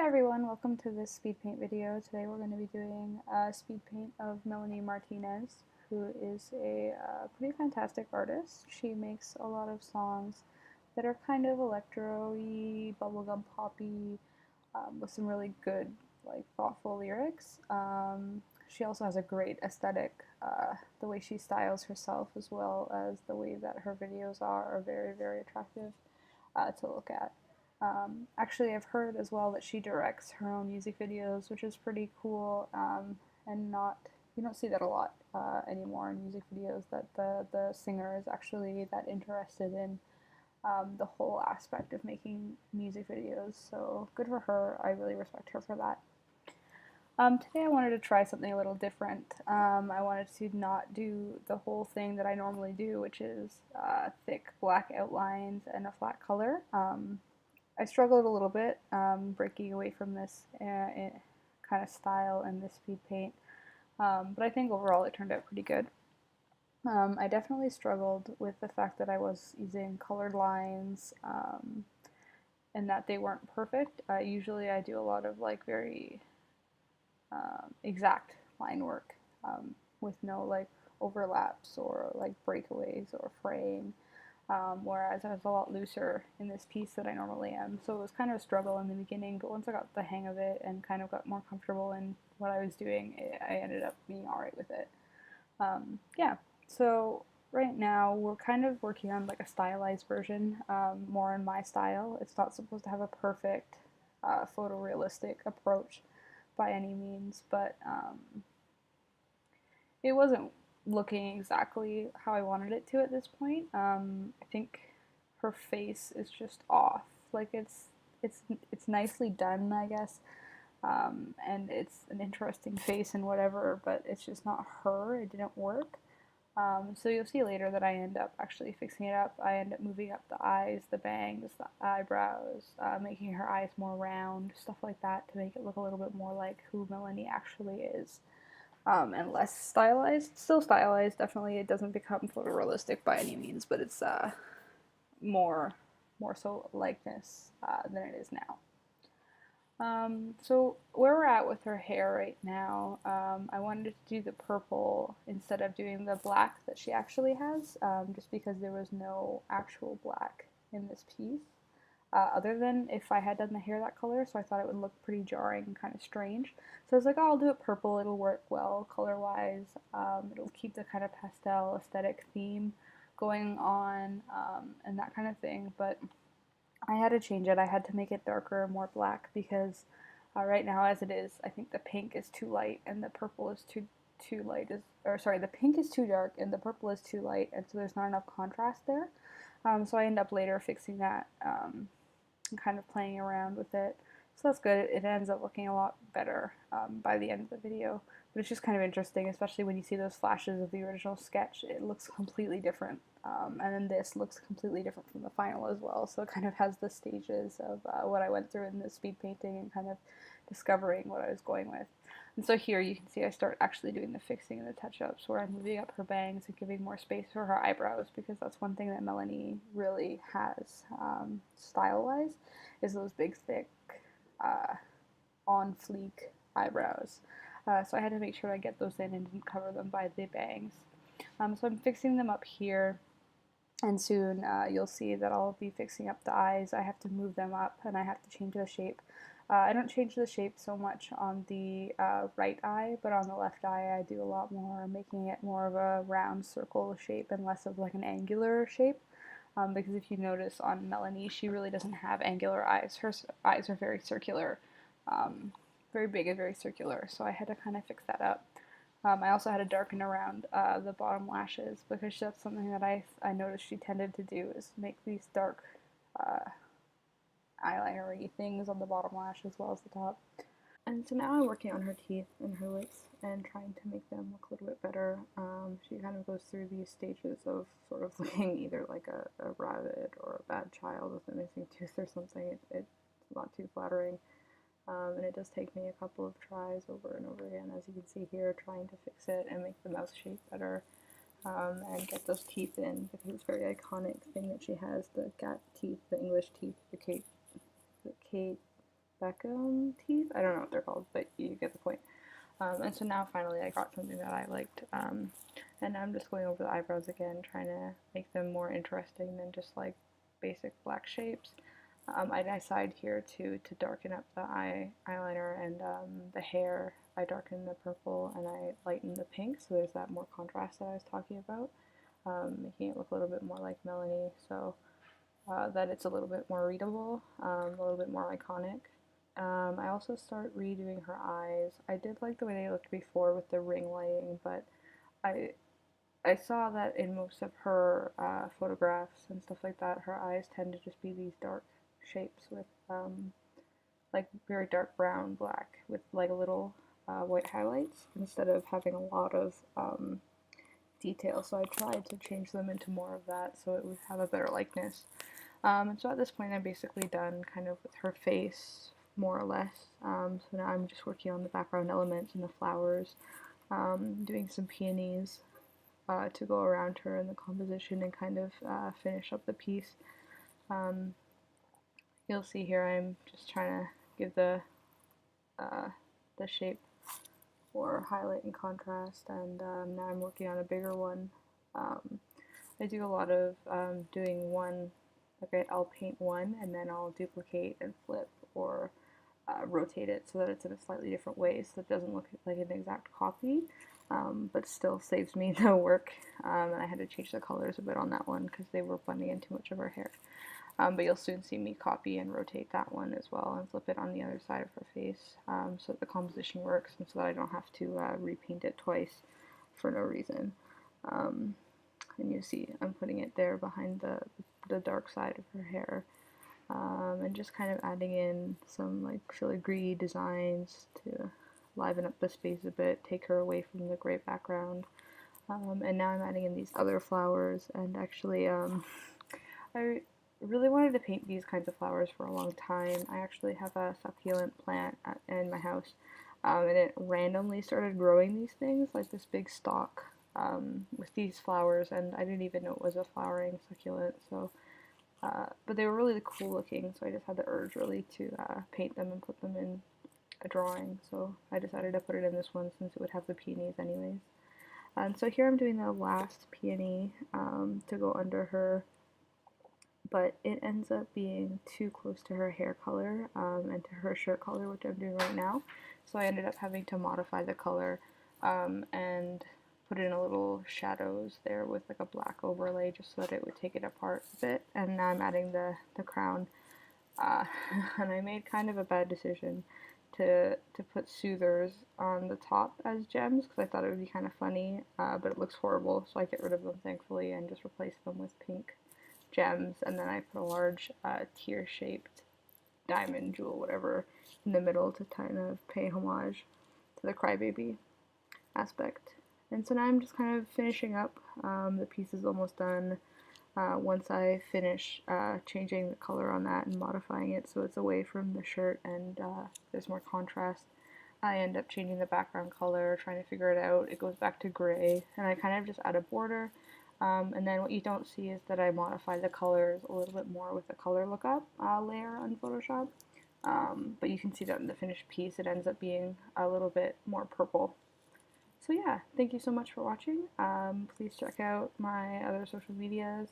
Hi everyone, welcome to this speed paint video. Today we're going to be doing a speed paint of Melanie Martinez, who is a pretty fantastic artist. She makes a lot of songs that are kind of electro-y, bubblegum poppy, with some really good, like, thoughtful lyrics. She also has a great aesthetic. The way she styles herself as well as the way that her videos are very, very attractive to look at. Actually, I've heard as well that she directs her own music videos, which is pretty cool, and not you don't see that a lot anymore in music videos. That the singer is actually that interested in the whole aspect of making music videos. So good for her. I really respect her for that. Today I wanted to try something a little different. I wanted to not do the whole thing that I normally do, which is thick black outlines and a flat color. I struggled a little bit breaking away from this kind of style and this speed paint, but I think overall it turned out pretty good. I definitely struggled with the fact that I was using colored lines and that they weren't perfect. Usually I do a lot of like very exact line work with no like overlaps or like breakaways or fraying. Whereas I was a lot looser in this piece than I normally am. So it was kind of a struggle in the beginning, but once I got the hang of it and kind of got more comfortable in what I was doing, I ended up being alright with it. Yeah, so right now we're kind of working on like a stylized version, more in my style. It's not supposed to have a perfect photorealistic approach by any means, but it wasn't looking exactly how I wanted it to at this point. I think her face is just off. Like it's nicely done, I guess, and it's an interesting face and whatever, but it's just not her. It didn't work. So you'll see later that I end up actually fixing it up. I end up moving up the eyes, the bangs, the eyebrows, making her eyes more round, stuff like that to make it look a little bit more like who Melanie actually is. And less stylized. Still stylized, definitely. It doesn't become photorealistic by any means, but it's more more so likeness than it is now. So where we're at with her hair right now, I wanted to do the purple instead of doing the black that she actually has, just because there was no actual black in this piece. Other than if I had done the hair that color, so I thought it would look pretty jarring and kind of strange. So I was like, oh, I'll do it purple, it'll work well color-wise, it'll keep the kind of pastel aesthetic theme going on, and that kind of thing, but I had to change it. I had to make it darker, more black, because right now as it is, I think the pink is too light and the purple is too light, or sorry, the pink is too dark and the purple is too light, and so there's not enough contrast there. So I end up later fixing that and kind of playing around with it. So that's good. It ends up looking a lot better by the end of the video. But it's just kind of interesting, especially when you see those flashes of the original sketch. It looks completely different. And then this looks completely different from the final as well. So it kind of has the stages of what I went through in the speed painting and kind of discovering what I was going with. And so here you can see I start actually doing the fixing and the touch-ups where I'm moving up her bangs and giving more space for her eyebrows, because that's one thing that Melanie really has style-wise, is those big, thick, on fleek eyebrows. So I had to make sure I get those in and didn't cover them by the bangs. So I'm fixing them up here, and soon you'll see that I'll be fixing up the eyes. I have to move them up and I have to change the shape. I don't change the shape so much on the right eye, but on the left eye I do a lot more, making it more of a round circle shape and less of like an angular shape. Because if you notice on Melanie, she really doesn't have angular eyes. Her eyes are very circular, very big and very circular, so I had to kind of fix that up. I also had to darken around the bottom lashes, because that's something that I noticed she tended to do, is make these dark eyeliner-y things on the bottom lash as well as the top. And so now I'm working on her teeth and her lips and trying to make them look a little bit better. She kind of goes through these stages of sort of looking either like a rabbit or a bad child with a missing tooth or something. It's not too flattering. And it does take me a couple of tries over and over again, as you can see here, trying to fix it and make the mouth shape better, and get those teeth in, because it's a very iconic thing that she has, the cat teeth, the English teeth, the Kate Beckham teeth. I don't know what they're called, but you get the point. And so now finally I got something that I liked. And I'm just going over the eyebrows again, trying to make them more interesting than just like basic black shapes. I decide here to darken up the eyeliner and the hair. I darken the purple and I lighten the pink, so there's that more contrast that I was talking about, making it look a little bit more like Melanie, so that it's a little bit more readable, a little bit more iconic. I also start redoing her eyes. I did like the way they looked before with the ring lighting, but I I saw that in most of her photographs and stuff like that, her eyes tend to just be these dark shapes with like very dark brown, black, with like little white highlights instead of having a lot of detail. So I tried to change them into more of that so it would have a better likeness. And so at this point, I'm basically done kind of with her face, more or less. So now I'm just working on the background elements and the flowers, doing some peonies to go around her in the composition and kind of finish up the piece. You'll see here I'm just trying to give the shape or highlight and contrast, and now I'm working on a bigger one. I do a lot of doing one, like I'll paint one and then I'll duplicate and flip or rotate it so that it's in a slightly different way so it doesn't look like an exact copy, but still saves me the work. And I had to change the colors a bit on that one because they were blending in too much of her hair. But you'll soon see me copy and rotate that one as well and flip it on the other side of her face, so that the composition works and so that I don't have to repaint it twice for no reason. And you see I'm putting it there behind the dark side of her hair, and just kind of adding in some like filigree designs to liven up the space a bit, take her away from the gray background. And now I'm adding in these other flowers, and actually I really wanted to paint these kinds of flowers for a long time. I actually have a succulent plant in my house, and it randomly started growing these things, like this big stalk with these flowers, and I didn't even know it was a flowering succulent, so but they were really cool looking, so I just had the urge really to paint them and put them in a drawing, so I decided to put it in this one since it would have the peonies anyways. And so here I'm doing the last peony to go under her, but it ends up being too close to her hair color and to her shirt color, which I'm doing right now. So I ended up having to modify the color and put in a little shadows there with like a black overlay just so that it would take it apart a bit. And now I'm adding the crown. And I made kind of a bad decision to put soothers on the top as gems because I thought it would be kind of funny, but it looks horrible, so I get rid of them thankfully and just replace them with pink gems, and then I put a large tear-shaped diamond jewel, whatever, in the middle to kind of pay homage to the crybaby aspect. And so now I'm just kind of finishing up. The piece is almost done. Once I finish changing the color on that and modifying it so it's away from the shirt and there's more contrast, I end up changing the background color, trying to figure it out. It goes back to gray, and I kind of just add a border. And then what you don't see is that I modify the colors a little bit more with the color lookup layer on Photoshop. But you can see that in the finished piece it ends up being a little bit more purple. So yeah, thank you so much for watching. Please check out my other social medias.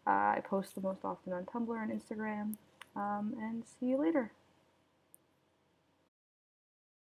I post the most often on Tumblr and Instagram. And see you later.